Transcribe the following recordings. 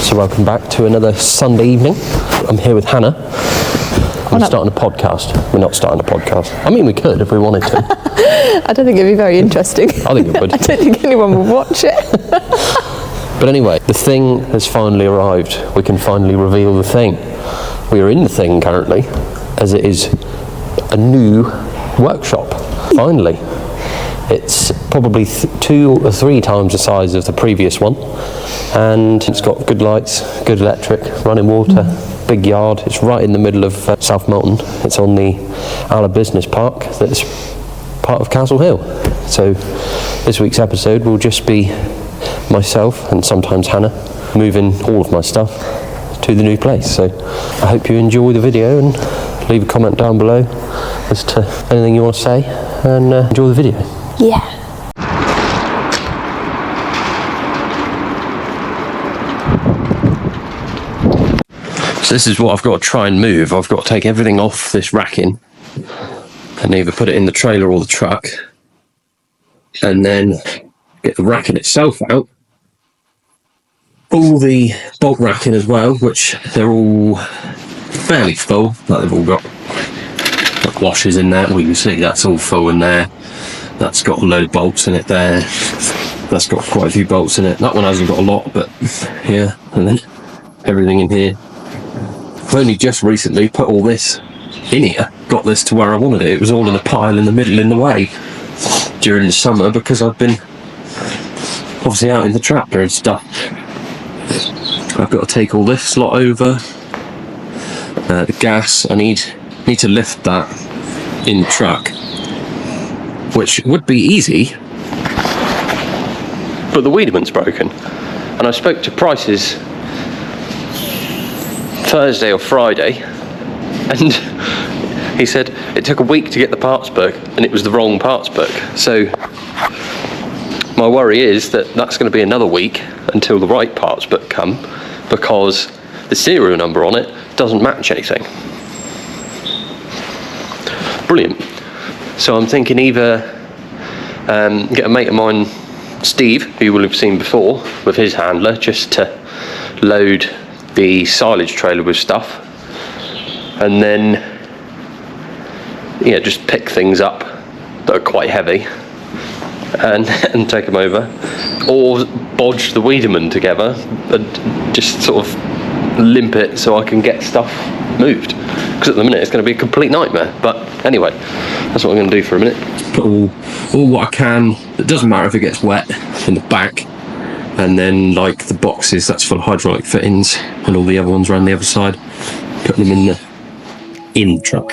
So welcome back to another Sunday evening. I'm here with Hannah. We're starting a podcast. We're not starting a podcast. I mean, we could if we wanted to. I don't think it'd be very interesting. I think it would. I don't think anyone would watch it. But anyway, the thing has finally arrived. We can finally reveal the thing. We are in the thing currently, as it is a new workshop. Finally. It's probably 2 or 3 times the size of the previous one, and it's got good lights, good electric, running water, big yard. It's right in the middle of South Melton. It's on the Ala Business Park that's part of Castle Hill. So this week's episode will just be myself and sometimes Hannah moving all of my stuff to the new place. So I hope you enjoy the video and leave a comment down below as to anything you want to say, and enjoy the video. Yeah. So this is what I've got to try and move. I've got to take everything off this racking and either put it in the trailer or the truck, and then get the racking itself out. All the bolt racking as well, which they're all fairly full. Like they've all got like washers in there. Well, you can see that's all full in there. That's got a load of bolts in it there. That's got quite a few bolts in it. That one hasn't got a lot, but yeah. And then everything in here. I've only just recently put all this in here. Got this to where I wanted it. It was all in a pile in the middle in the way during the summer because I've been obviously out in the tractor and stuff. I've got to take all this lot over. The gas, I need to lift that in the truck, which would be easy, but the Wiedemann's broken. And I spoke to Prices Thursday or Friday, and he said it took a week to get the parts book and it was the wrong parts book. So my worry is that that's going to be another week until the right parts book come, because the serial number on it doesn't match anything. Brilliant. So I'm thinking either get a mate of mine, Steve, who you will have seen before, with his handler, just to load the silage trailer with stuff, and then just pick things up that are quite heavy and take them over, or bodge the Wiedemann together and just sort of limp it so I can get stuff moved, because at the minute it's going to be a complete nightmare. But anyway, that's what I'm going to do for a minute. Put all what I can. It doesn't matter if it gets wet in the back, and then like the boxes that's full of hydraulic fittings and all the other ones around the other side, put them in the truck.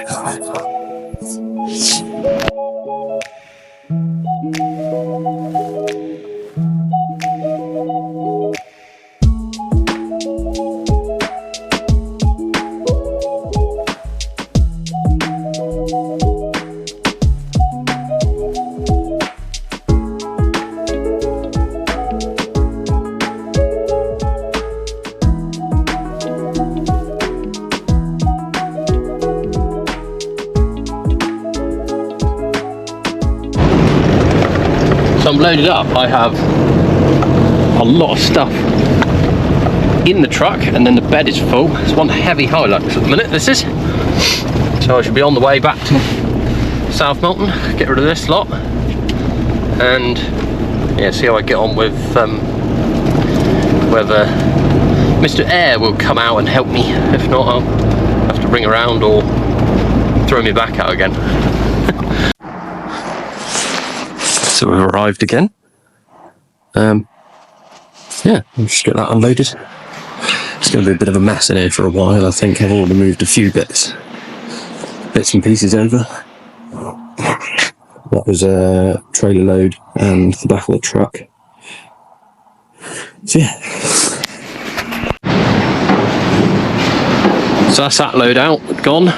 So I'm loaded up. I have a lot of stuff in the truck, and then the bed is full. It's one heavy Hilux at the minute, this is. So I should be on the way back to South Melton, get rid of this lot, and see how I get on with whether Mr. Air will come out and help me. If not, I'll have to ring around or throw me back out again. So we've arrived again. I'll just get that unloaded. It's going to be a bit of a mess in here for a while. I think I've already moved a few bits and pieces over. That was a trailer load and the back of the truck. So so that's that load out, gone.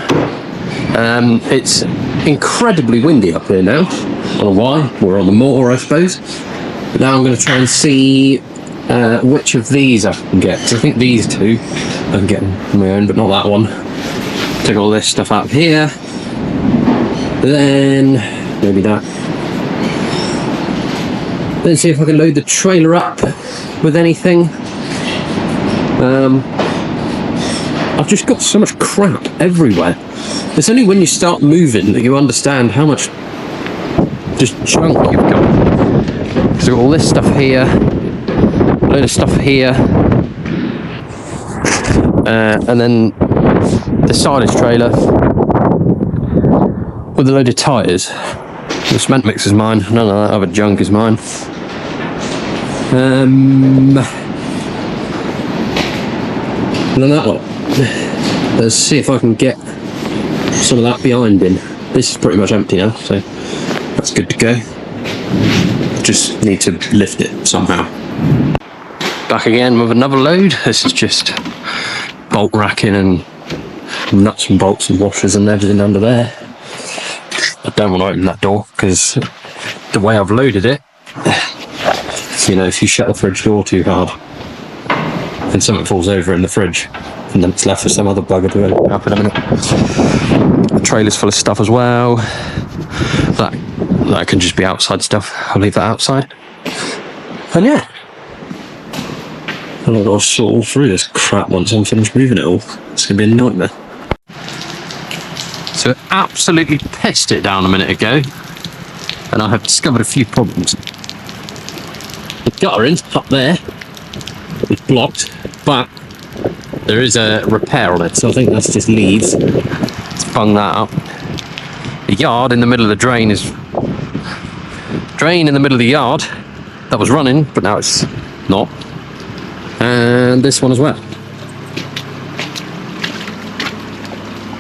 It's incredibly windy up here now. I don't know why. We're on the moor, I suppose. But now I'm going to try and see which of these I can get. So I think these two I can get on my own, but not that one. Take all this stuff out of here. Then maybe that. Then see if I can load the trailer up with anything. I've just got so much crap everywhere. It's only when you start moving that you understand how much just junk you've got. Because I've got all this stuff here, a load of stuff here, and then the silage trailer with a load of tyres. The cement mix is mine, none of that other junk is mine. And then that one. Let's see if I can get some of that behind in. This is pretty much empty now, so that's good to go. Just need to lift it somehow. Back again with another load. This is just bolt racking and nuts and bolts and washers and everything under there. I don't want to open that door because the way I've loaded it, you know, if you shut the fridge door too hard and something falls over in the fridge and then it's left for some other bugger to open up in a minute. The trailer's full of stuff as well. That can just be outside stuff. I'll leave that outside. And yeah, I've got to sort all through this crap once I'm finished moving it all. It's going to be a nightmare. So it absolutely pissed it down a minute ago, and I have discovered a few problems. The guttering up there is blocked, but there is a repair on it, so I think that's just leaves. Let's bung that up. The yard in the middle of the drain is in the middle of the yard that was running, but now it's not. And this one as well.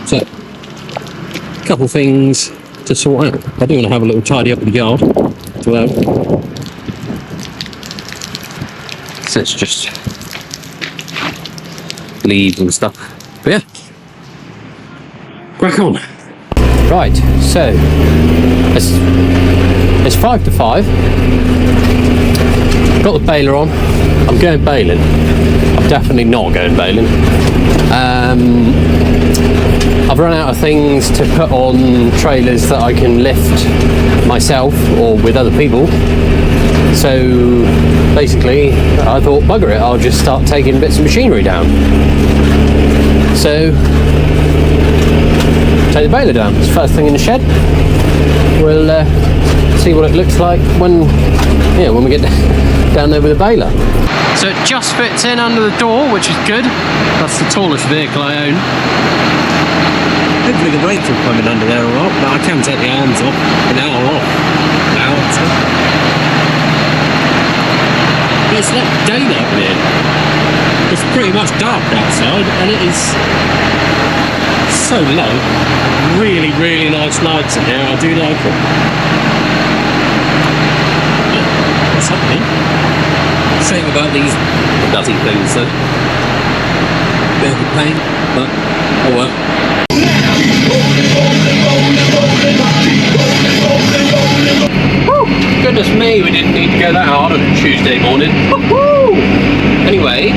So, a couple things to sort out. I do want to have a little tidy up of the yard as well. So it's just leaves and stuff. But yeah, crack on. Right, so it's 5 to 5. Got the baler on. I'm going baling. I'm definitely not going baling. I've run out of things to put on trailers that I can lift myself or with other people. So basically, I thought, bugger it, I'll just start taking bits of machinery down. So, take the baler down. It's the first thing in the shed. We'll see what it looks like when we get down there with the baler. So it just fits in under the door, which is good. That's the tallest vehicle I own. Hopefully the rakes will come in under there alright, but I can take the arms off. Now off. Now it's off. It's like daylight here. It's pretty much dark outside, and it is so low. Really, really nice lights in here. I do like it. What's happening? Same about these bloody things, though. Bit of a pain, but oh well. Woo! Goodness me, we didn't need to go that hard on a Tuesday morning. Woo-hoo! Anyway,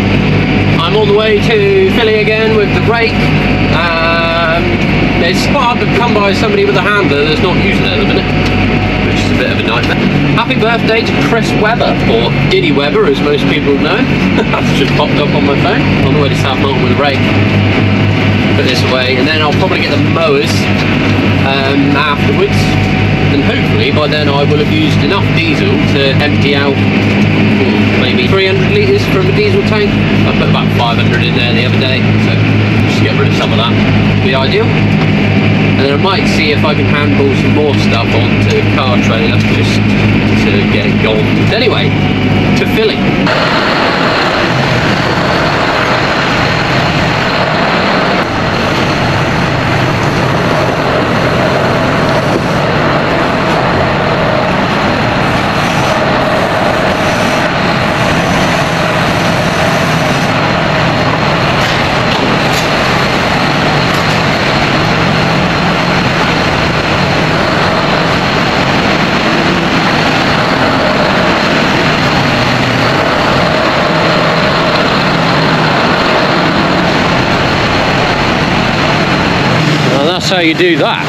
I'm on the way to Philly again with the rake. It's hard to come by somebody with a handler that's not using it at the minute, which is a bit of a nightmare. Happy birthday to Chris Webber, or Diddy Webber as most people know. That's just popped up on my phone. On the way to South Mountain with a rake. Put this away, and then I'll probably get the mowers afterwards. And hopefully by then I will have used enough diesel to empty out maybe 300 litres from a diesel tank. I put about 500 in there the other day, so just get rid of some of that would be ideal. And then I might see if I can handball some more stuff onto a car trailer just to get it gone. Anyway, to Philly. How you do that.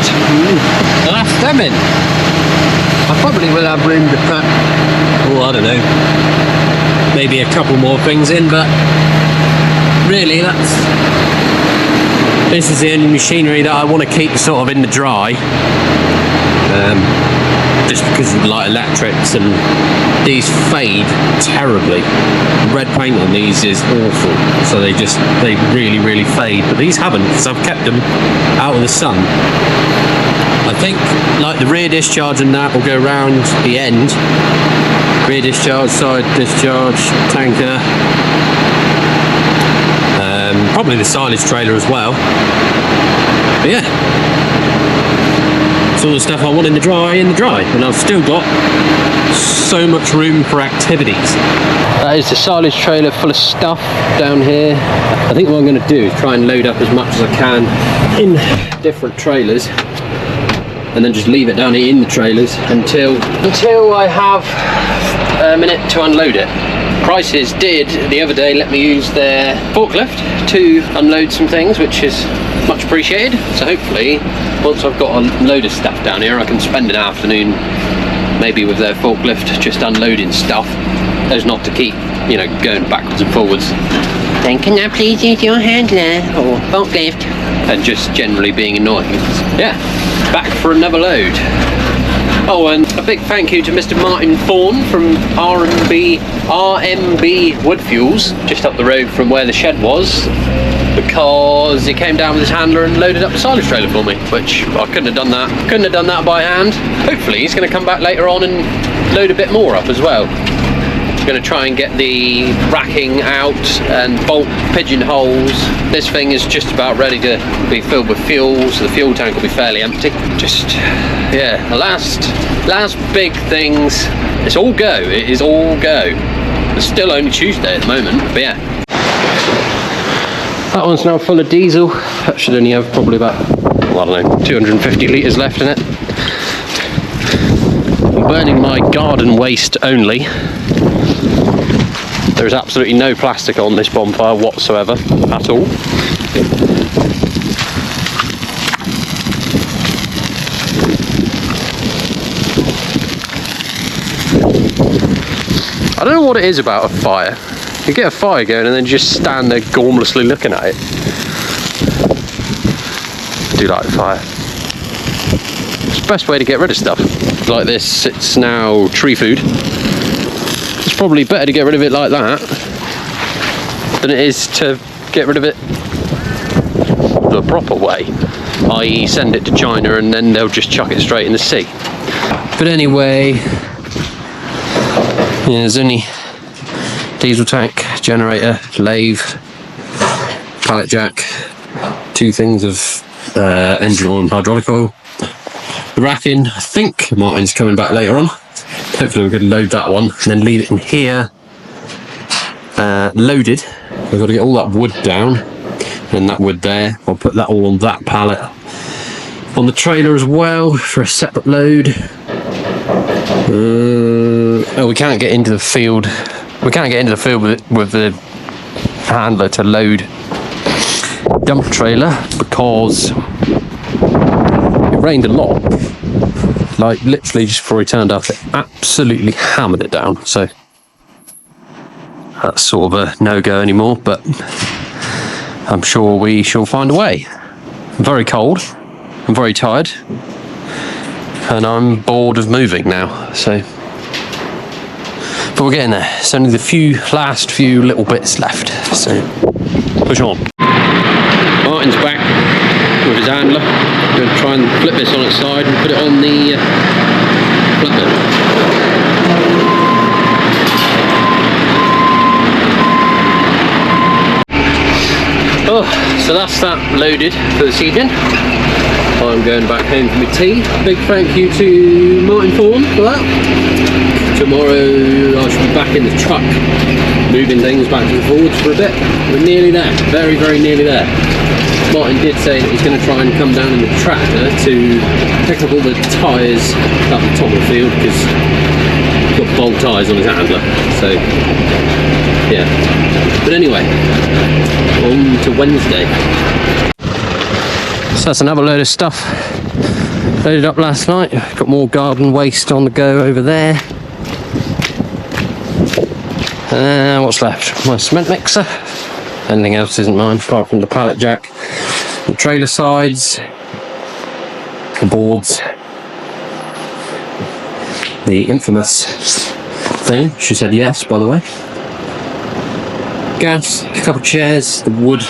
That's stemming. I probably will have room to put, I don't know, maybe a couple more things in, but really, this is the only machinery that I want to keep sort of in the dry. Just because of like electrics, and these fade terribly. Red paint on these is awful, so they really fade, but these haven't, because I've kept them out of the sun. I think like the rear discharge and that will go round the end. Rear discharge, side discharge, tanker, probably the silage trailer as well. But yeah, it's all the stuff I want in the dry, and I've still got so much room for activities. That is the silage trailer full of stuff down here. I think what I'm going to do is try and load up as much as I can in different trailers, and then just leave it down here in the trailers until I have a minute to unload it. Prices did the other day let me use their forklift to unload some things, which is much appreciated. So hopefully once I've got a load of stuff down here, I can spend an afternoon maybe with their forklift just unloading stuff, as not to keep, you know, going backwards and forwards. Then can I please use your handler or forklift? And just generally being annoying. Yeah, back for another load. Oh, and a big thank you to Mr. Martin Fawn from RMB Wood Fuels, just up the road from where the shed was, because he came down with his handler and loaded up the silage trailer for me, which I couldn't have done that by hand. Hopefully he's going to come back later on and load a bit more up as well. I'm going to try and get the racking out and bolt pigeonholes. This thing is just about ready to be filled with fuel, so the fuel tank will be fairly empty. Just, yeah, the last big things. It's all go. It is all go. It's still only Tuesday at the moment, but yeah. That one's now full of diesel. That should only have probably about, I don't know, 250 litres left in it. I'm burning my garden waste only. There's absolutely no plastic on this bonfire whatsoever, at all. I don't know what it is about a fire. You get a fire going and then just stand there gormlessly looking at it. I do like fire. It's the best way to get rid of stuff. Like this, it's now tree food. It's probably better to get rid of it like that than it is to get rid of it the proper way, i.e. send it to China and then they'll just chuck it straight in the sea. But anyway, yeah, there's only diesel tank, generator, lathe, pallet jack, 2 things of engine oil and hydraulic oil. The racking, I think Martin's coming back later on. Hopefully we can load that one and then leave it in here loaded. We've got to get all that wood down and that wood there. I'll put that all on that pallet. On the trailer as well for a separate load. Oh, we can't get into the field. We can't get into the field with the handler to load dump trailer because it rained a lot. Like literally just before he turned up, it absolutely hammered it down. So that's sort of a no-go anymore, but I'm sure we shall find a way. I'm very cold, I'm very tired, and I'm bored of moving now, so. But we're getting there. It's only the last few little bits left, so push on. Martin's back with his handler. Going to try and flip this on its side and put it on the flatbed. Oh, so that's that loaded for this evening. I'm going back home for my tea. Big thank you to Martin Fawn for that. Tomorrow I should be back in the truck, moving things back and forwards for a bit. We're nearly there, very, very nearly there. Martin did say that he's going to try and come down in the tractor to pick up all the tyres up the top of the field because he's got bolt tyres on his handler. So, yeah. But anyway, on to Wednesday. So that's another load of stuff loaded up last night. Got more garden waste on the go over there. What's left? My cement mixer. Anything else isn't mine, apart from the pallet jack, the trailer sides, the boards, the infamous thing. She said yes, by the way. Gas, a couple of chairs, the wood,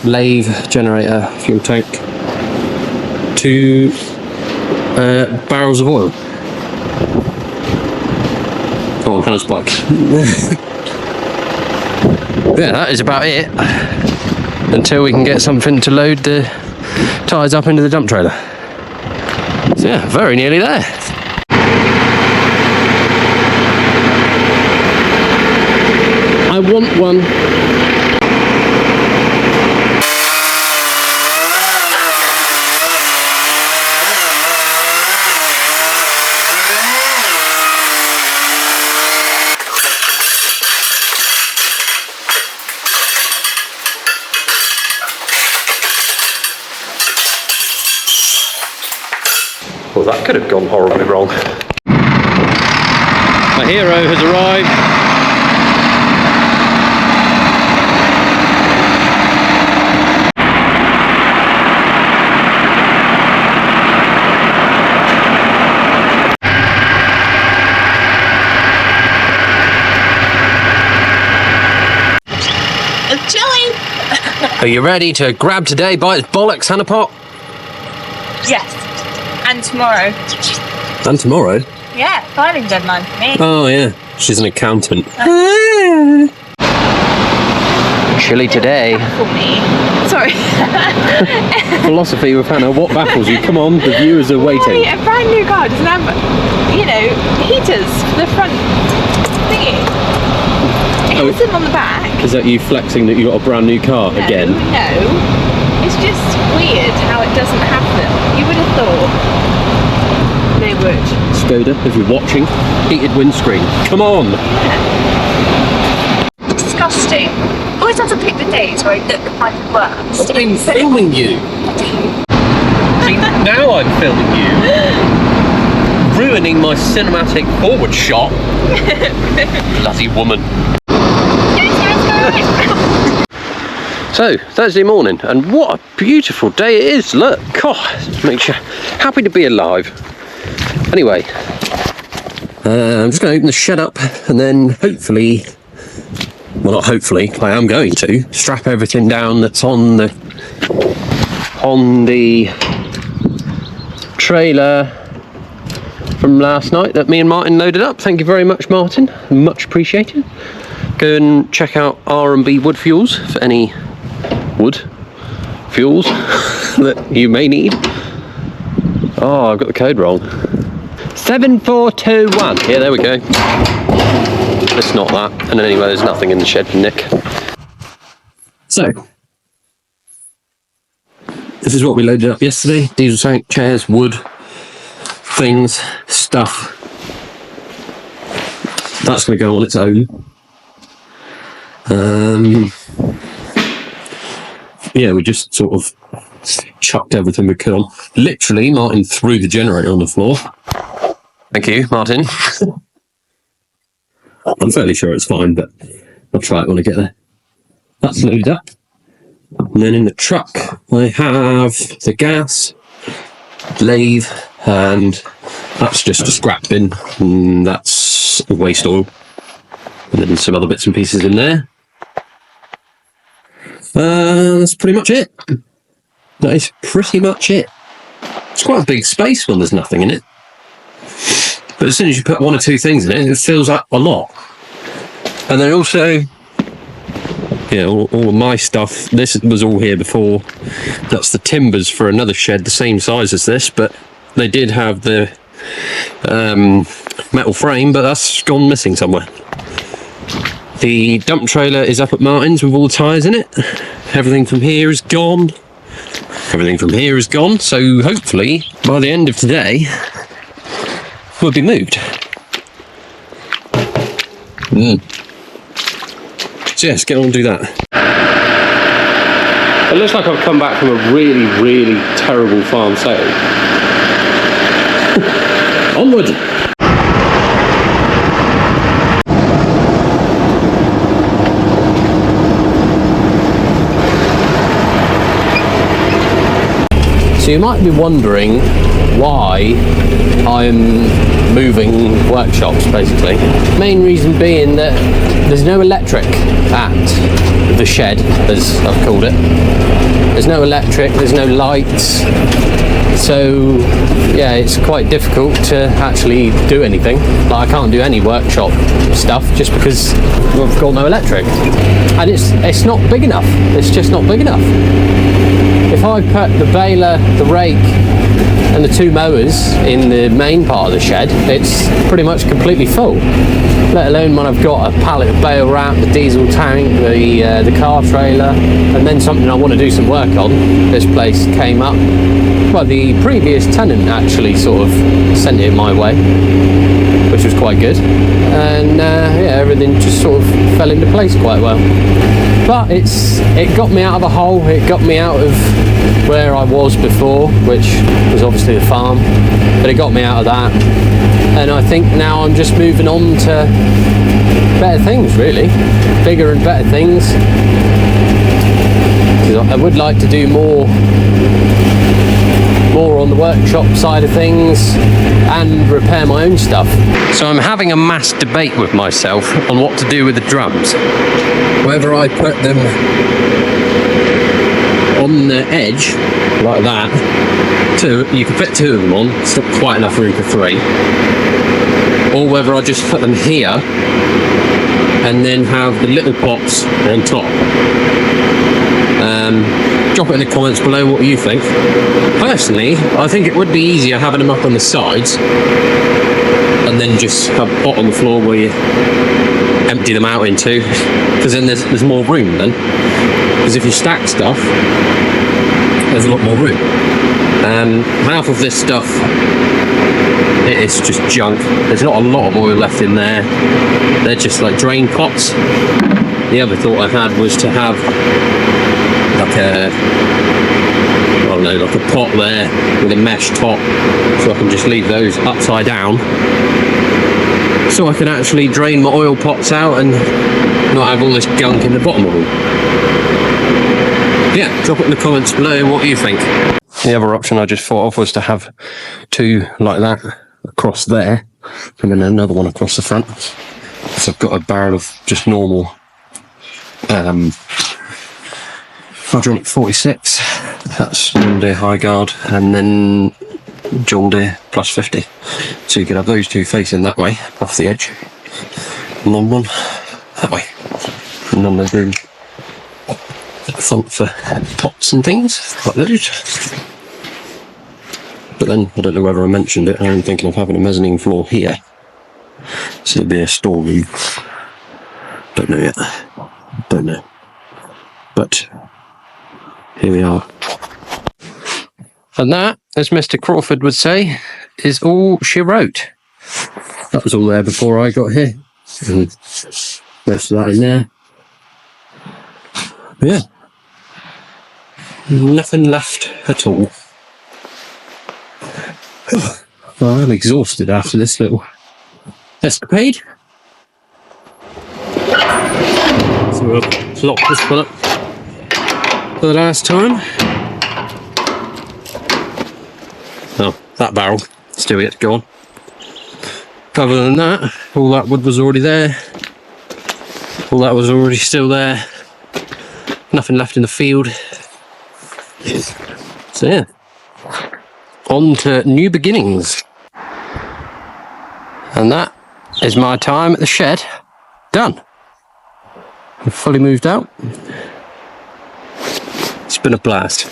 lathe, generator, fuel tank, 2 barrels of oil. Oh, and a spike. Yeah, that is about it. Until we can get something to load the tyres up into the dump trailer. So yeah, very nearly there. I want one. Well, that could have gone horribly wrong. My hero has arrived. It's chilly. Are you ready to grab today by its bollocks, Hannah Pot? Yes. And tomorrow. And tomorrow? Yeah, filing deadline for me. Oh yeah, she's an accountant. Chilly today. For me. Sorry. Philosophy with Hannah, what baffles you? Come on, the viewers are waiting. A brand new car doesn't have, heaters for the front thingy. It has them on the back. Is that you flexing that you got a brand new car again? No. It's just weird how it doesn't have them. You would have thought they would. Skoda, if you're watching, heated windscreen. Come on! Disgusting. Always have to pick the days where I look like the worst. I'm filming you! See, now I'm filming you! Ruining my cinematic forward shot! Bloody woman. So, Thursday morning, and what a beautiful day it is, look! God, makes you happy to be alive. Anyway, I'm just going to open the shed up, and then hopefully, well not hopefully, I am going to, strap everything down that's on the trailer from last night that me and Martin loaded up. Thank you very much, Martin, much appreciated. Go and check out R&B Wood Fuels for any wood fuels that you may need. Oh, I've got the code wrong. 7421. Yeah, there we go. It's not that. And anyway, there's nothing in the shed for Nick. So, this is what we loaded up yesterday. Diesel tank, chairs, wood, things, stuff. That's going to go on its own. Yeah, we just sort of chucked everything we could on. Literally, Martin threw the generator on the floor. Thank you, Martin. I'm fairly sure it's fine, but I'll try it when I get there. That's loaded up. And then in the truck, I have the gas, lathe, and that's just a scrap bin. And that's waste oil. And then some other bits and pieces in there. That's pretty much it. That is pretty much it. It's quite a big space when there's nothing in it. But as soon as you put one or two things in it, it fills up a lot. And then also, yeah, all of my stuff, this was all here before. That's the timbers for another shed, the same size as this, but they did have the metal frame, but that's gone missing somewhere. The dump trailer is up at Martin's with all the tyres in it. Everything from here is gone. Everything from here is gone, so hopefully by the end of today we'll be moved. So yes, get on and do that. It looks like I've come back from a really, really terrible farm sale. Onward! So you might be wondering why I'm moving workshops, basically. Main reason being that there's no electric at the shed, as I've called it. There's no electric, there's no lights. So yeah, it's quite difficult to actually do anything. Like I can't do any workshop stuff just because we've got no electric. And it's not big enough. It's just not big enough. If I put the baler, the rake and the 2 mowers in the main part of the shed, it's pretty much completely full. Let alone when I've got a pallet of bale wrap, the diesel tank, the car trailer, and then something I want to do some work on. This place came up. Well, the previous tenant actually sort of sent it my way, which was quite good. And yeah, everything just sort of fell into place quite well. But it got me out of a hole. It got me out of where I was before, which was obviously the farm, but it got me out of that. And I think now I'm just moving on to better things, really, bigger and better things. I would like to do more on the workshop side of things and repair my own stuff. So I'm having a mass debate with myself on what to do with the drums. Whether I put them on the edge like that, you can fit 2 of them on, it's not quite enough room for 3, or whether I just put them here and then have the little pots on top. Drop it in the comments below what you think. Personally, I think it would be easier having them up on the sides and then just have a pot on the floor where you empty them out into, because then there's more room then. Because if you stack stuff, there's a lot more room. Half of this stuff, it's just junk. There's not a lot of oil left in there. They're just like drain pots. The other thought I had was to have like a pot there with a mesh top, so I can just leave those upside down, so I can actually drain my oil pots out and not have all this gunk in the bottom of them. Yeah, drop it in the comments below what you think. The other option I just thought of was to have 2 like that across there, and then another one across the front. So I've got a barrel of just normal hydraulic 46, that's John Deere High Guard, and then John Deere plus 50. So you could have those 2 facing that way, off the edge, and then one that way. And then there's room at the front for pots and things, like those. But then, I don't know whether I mentioned it, I'm thinking of having a mezzanine floor here. So it'd be a storeroom. Don't know yet. Don't know. But here we are. And that, as Mr. Crawford would say, is all she wrote. That was all there before I got here. And most of that in there. But yeah. Nothing left at all. Well, I'm exhausted after this little escapade. So we'll lock this one up for the last time. Oh, that barrel still yet to go on. Other than that, all that wood was already there. All that was already still there. Nothing left in the field. So yeah, on to new beginnings. And that is my time at the shed done. I've fully moved out. It's been a blast.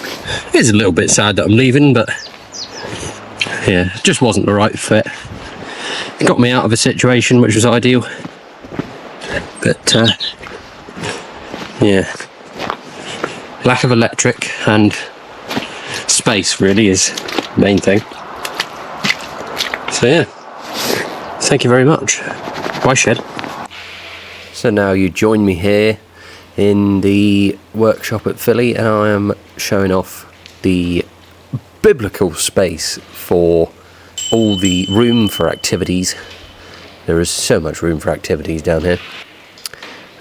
It's a little bit sad that I'm leaving, but yeah, it just wasn't the right fit. It got me out of a situation which was ideal. But yeah, lack of electric and space really is the main thing. So yeah, thank you very much. Bye, shed. So now you join me here in the workshop at Philly, and I am showing off the biblical space for all the room for activities. There is so much room for activities down here.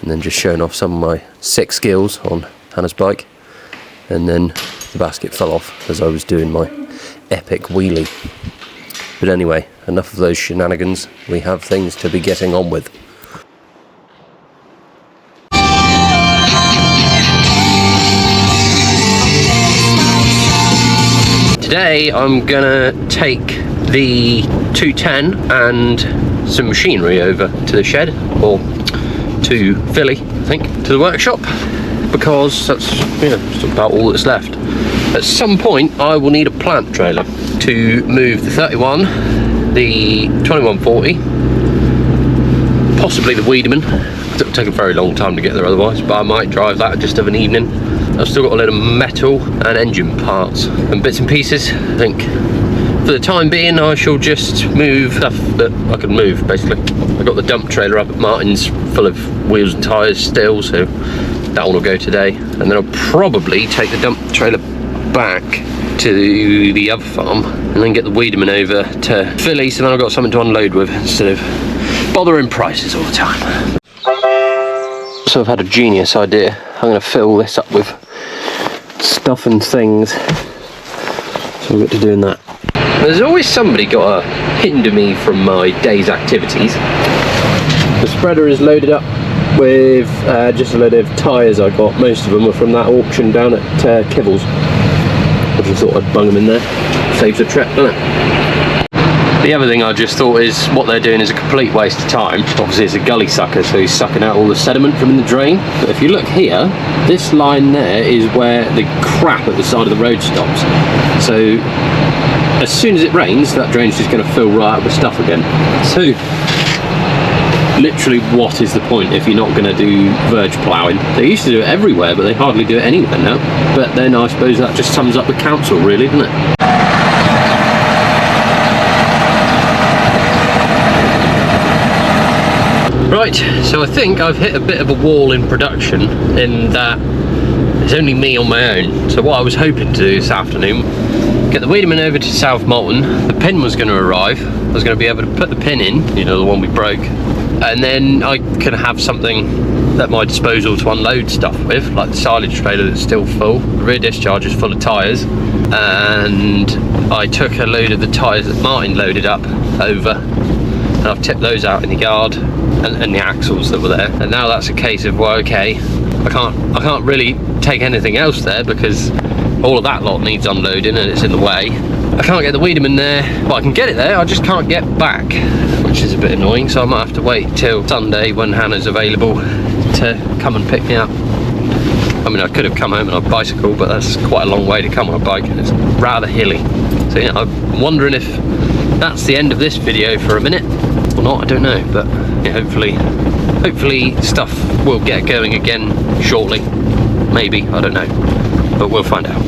And then just showing off some of my 6 skills on Hannah's bike, and then the basket fell off as I was doing my epic wheelie. But anyway, enough of those shenanigans. We have things to be getting on with. Today I'm gonna take the 210 and some machinery over to the shed, or to Philly, I think, to the workshop, because that's, you know, just about all that's left. At some point I will need a plant trailer to move the 31, the 2140, possibly the Wiedemann. It'll take a very long time to get there otherwise, but I might drive that just of an evening. I've still got a load of metal and engine parts and bits and pieces. I think for the time being I shall just move stuff that I can move, basically. I've got the dump trailer up at Martin's full of wheels and tyres still, so that one will go today. And then I'll probably take the dump trailer back to the other farm and then get the Wiedemann over to Philly, so then I've got something to unload with instead of bothering prices all the time. So I've had a genius idea. I'm going to fill this up with stuff and things, so I'll get to doing that. There's always somebody got to hinder me from my day's activities. The spreader is loaded up with just a load of tyres I got. Most of them were from that auction down at Kibbles. I just thought I'd bung them in there. Saves a trip, doesn't it? The other thing I just thought is what they're doing is a complete waste of time. Obviously it's a gully sucker, so he's sucking out all the sediment from in the drain. But if you look here, this line there is where the crap at the side of the road stops. So as soon as it rains, that drain's just going to fill right up with stuff again. So literally, what is the point if you're not going to do verge ploughing? They used to do it everywhere, but they hardly do it anywhere now. But then I suppose that just sums up the council, really, doesn't it? Right, so I think I've hit a bit of a wall in production in that it's only me on my own. So what I was hoping to do this afternoon, get the Wiedemann over to South Molton. The pin was going to arrive. I was going to be able to put the pin in, you know, the one we broke, and then I could have something at my disposal to unload stuff with, like the silage trailer that's still full, the rear discharge is full of tyres, and I took a load of the tyres that Martin loaded up over, and I've tipped those out in the yard, and the axles that were there. And now that's a case of, well, okay, I can't really take anything else there because all of that lot needs unloading and it's in the way. I can't get the Wiedemann there, but I can get it there, I just can't get back, which is a bit annoying, so I might have to wait till Sunday when Hannah's available to come and pick me up. I mean, I could have come home on a bicycle, but that's quite a long way to come on a bike and it's rather hilly. So yeah, I'm wondering if that's the end of this video for a minute or not, I don't know, but yeah, hopefully stuff will get going again shortly. Maybe, I don't know, but we'll find out.